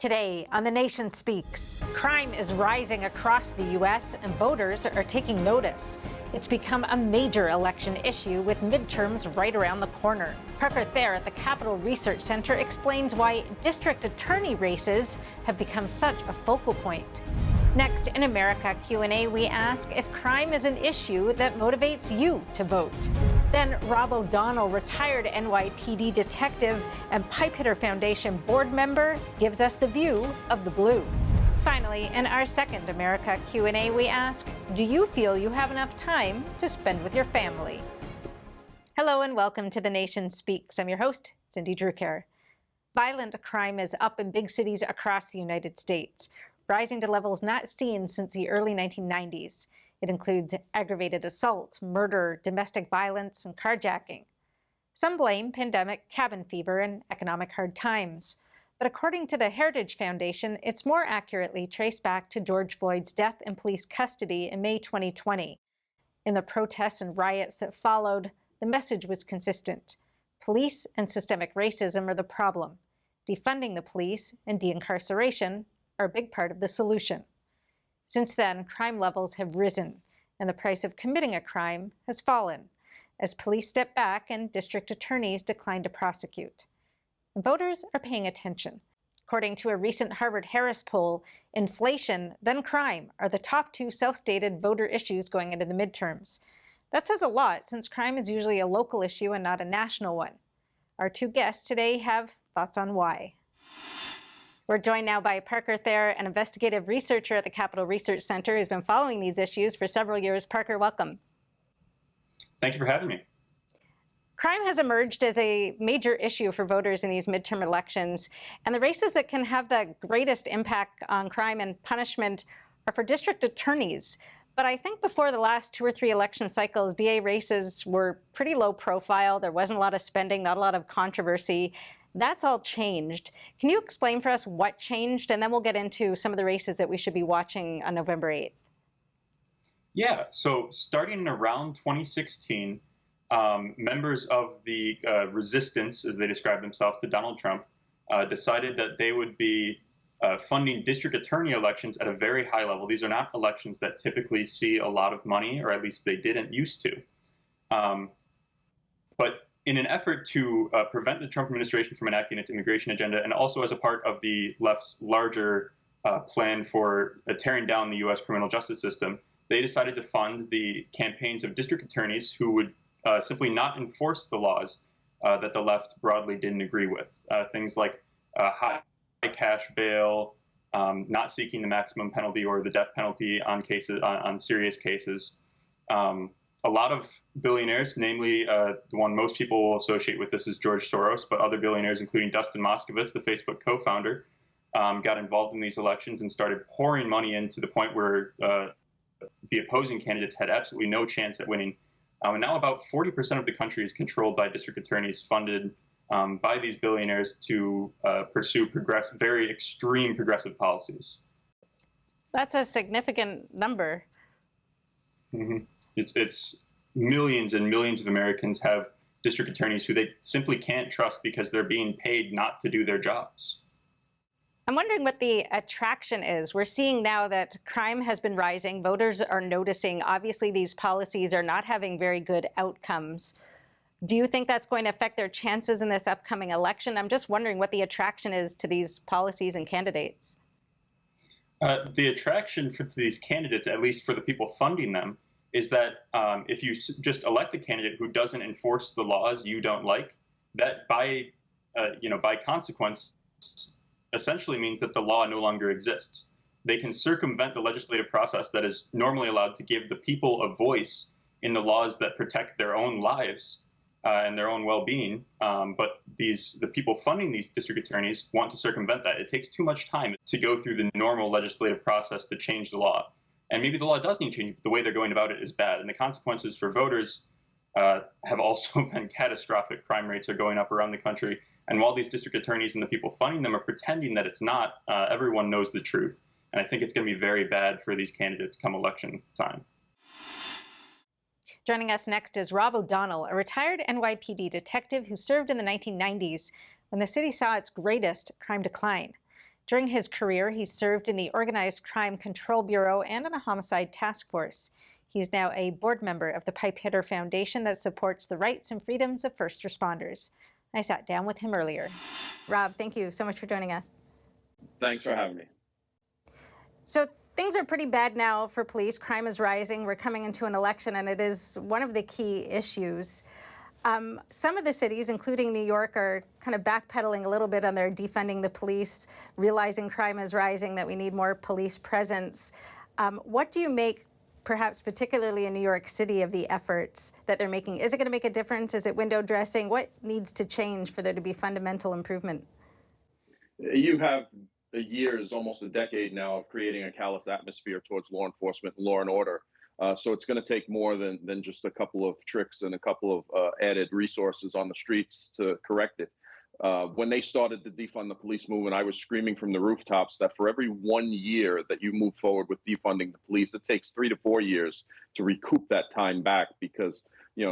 Today on The Nation Speaks, crime is rising across the U.S. and voters are taking notice. It's become a major election issue with midterms right around the corner. Parker Thayer at the Capital Research Center explains why district attorney races have become such a focal point. Next, in America Q&A, we ask if crime is an issue that motivates you to vote. Then Rob O'Donnell, retired NYPD detective and Pipehitter Foundation board member, gives us the view of the blue. Finally, in our second America Q&A, we ask, do you feel you have enough time to spend with your family? Hello and welcome to The Nation Speaks. I'm your host, Cindy Drucker. Violent crime is up in big cities across the United States, rising to levels not seen since the early 1990s. It includes aggravated assault, murder, domestic violence, and carjacking. Some blame pandemic cabin fever and economic hard times. But according to the Heritage Foundation, it's more accurately traced back to George Floyd's death in police custody in May 2020. In the protests and riots that followed, the message was consistent. Police and systemic racism are the problem. Defunding the police and de-incarceration are a big part of the solution. Since then, crime levels have risen, and the price of committing a crime has fallen, as police step back and district attorneys decline to prosecute. And voters are paying attention. According to a recent Harvard-Harris poll, inflation, then crime are the top two self-stated voter issues going into the midterms. That says a lot, since crime is usually a local issue and not a national one. Our two guests today have thoughts on why. We're joined now by Parker Thayer, an investigative researcher at the Capital Research Center who's been following these issues for several years. Parker, welcome. Thank you for having me. Crime has emerged as a major issue for voters in these midterm elections, and the races that can have the greatest impact on crime and punishment are for district attorneys. But I think before the last 2 or 3 election cycles, DA races were pretty low profile. There wasn't a lot of spending, not a lot of controversy. That's all changed. Can you explain for us what changed? And then we'll get into some of the races that we should be watching on November 8th. Yeah, so starting around 2016, members of the resistance, as they describe themselves, to Donald Trump, decided that they would be funding district attorney elections at a very high level. These are not elections that typically see a lot of money, or at least they didn't used to. But in an effort to prevent the Trump administration from enacting its immigration agenda, and also as a part of the left's larger plan for tearing down the U.S. criminal justice system, they decided to fund the campaigns of district attorneys who would simply not enforce the laws that the left broadly didn't agree with. Things like high cash bail, not seeking the maximum penalty or the death penalty on cases on serious cases. A lot of billionaires, namely the one most people will associate with this is George Soros, but other billionaires, including Dustin Moskovitz, the Facebook co-founder, got involved in these elections and started pouring money in to the point where the opposing candidates had absolutely no chance at winning. And now about 40% of the country is controlled by district attorneys funded by these billionaires to pursue very extreme progressive policies. That's a significant number. Mm-hmm. It's millions and millions of Americans have district attorneys who they simply can't trust because they're being paid not to do their jobs. I'm wondering what the attraction is. We're seeing now that crime has been rising. Voters are noticing. Obviously, these policies are not having very good outcomes. Do you think that's going to affect their chances in this upcoming election? I'm just wondering what the attraction is to these policies and candidates. The attraction to these candidates, at least for the people funding them, is that if you just elect a candidate who doesn't enforce the laws you don't like, that by consequence essentially means that the law no longer exists. They can circumvent the legislative process that is normally allowed to give the people a voice in the laws that protect their own lives and their own well-being. But the people funding these district attorneys want to circumvent that. It takes too much time to go through the normal legislative process to change the law. And maybe the law does need to change, but the way they're going about it is bad. And the consequences for voters have also been catastrophic. Crime rates are going up around the country. And while these district attorneys and the people funding them are pretending that it's not, everyone knows the truth. And I think it's going to be very bad for these candidates come election time. Joining us next is Rob O'Donnell, a retired NYPD detective who served in the 1990s when the city saw its greatest crime decline. During his career, he served in the Organized Crime Control Bureau and in a homicide task force. He's now a board member of the Pipe Hitter Foundation that supports the rights and freedoms of first responders. I sat down with him earlier. Rob, thank you so much for joining us. Thanks for having me. So things are pretty bad now for police. Crime is rising. We're coming into an election, and it is one of the key issues. Some of the cities, including New York, are kind of backpedaling a little bit on their defunding the police, realizing crime is rising, that we need more police presence. What do you make, perhaps particularly in New York City, of the efforts that they're making? Is it going to make a difference? Is it window dressing? What needs to change for there to be fundamental improvement? You have years, almost a decade now, of creating a callous atmosphere towards law enforcement and law and order. So it's going to take more than just a couple of tricks and a couple of added resources on the streets to correct it. When they started to defund the police movement, I was screaming from the rooftops that for every 1 year that you move forward with defunding the police, it takes 3 to 4 years to recoup that time back, because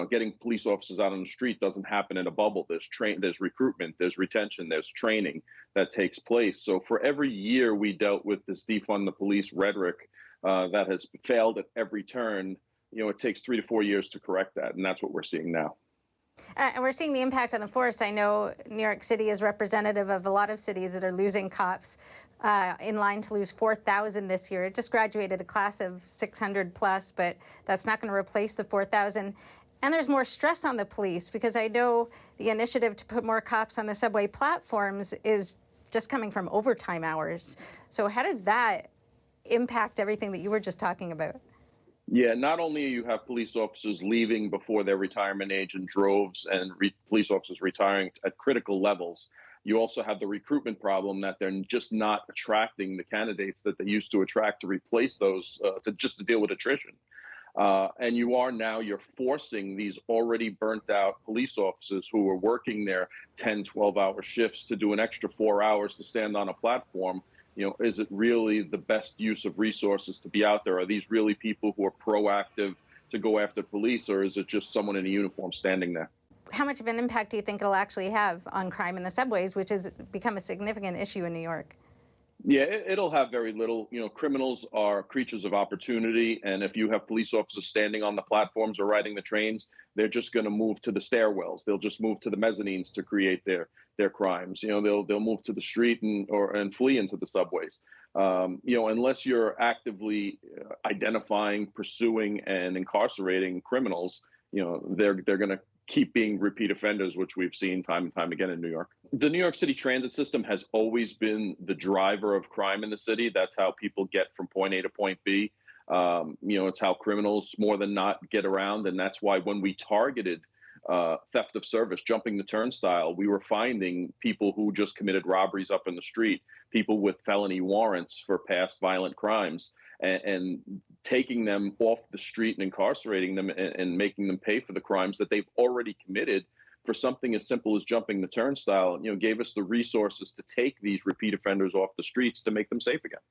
getting police officers out on the street doesn't happen in a bubble. There's recruitment, there's retention, there's training that takes place. So for every year we dealt with this defund the police rhetoric that has failed at every turn, it takes 3 to 4 years to correct that, and that's what we're seeing now. And we're seeing the impact on the force. I know New York City is representative of a lot of cities that are losing cops, in line to lose 4,000 this year. It just graduated a class of 600 plus, but that's not going to replace the 4,000. And there's more stress on the police, because I know the initiative to put more cops on the subway platforms is just coming from overtime hours. So how does that impact everything that you were just talking about? Yeah, not only you have police officers leaving before their retirement age in droves, and police officers retiring at critical levels, you also have the recruitment problem that they're just not attracting the candidates that they used to attract to replace those, to deal with attrition. And you're forcing these already burnt out police officers who are working their 10, 12-hour shifts to do an extra 4 hours to stand on a platform. Is it really the best use of resources to be out there? Are these really people who are proactive to go after police, or is it just someone in a uniform standing there? How much of an impact do you think it'll actually have on crime in the subways, which has become a significant issue in New York? Yeah, it'll have very little. Criminals are creatures of opportunity, and if you have police officers standing on the platforms or riding the trains, they're just going to move to the stairwells. They'll just move to the mezzanines to create their crimes. They'll move to the street and flee into the subways. Unless you're actively identifying, pursuing, and incarcerating criminals, they're going to keep being repeat offenders, which we've seen time and time again in New York. The New York City transit system has always been the driver of crime in the city. That's how people get from point A to point B. It's how criminals more than not get around. And that's why when we targeted theft of service, jumping the turnstile, we were finding people who just committed robberies up in the street, people with felony warrants for past violent crimes, and taking them off the street and incarcerating them and making them pay for the crimes that they've already committed for something as simple as jumping the turnstile, gave us the resources to take these repeat offenders off the streets to make them safe again.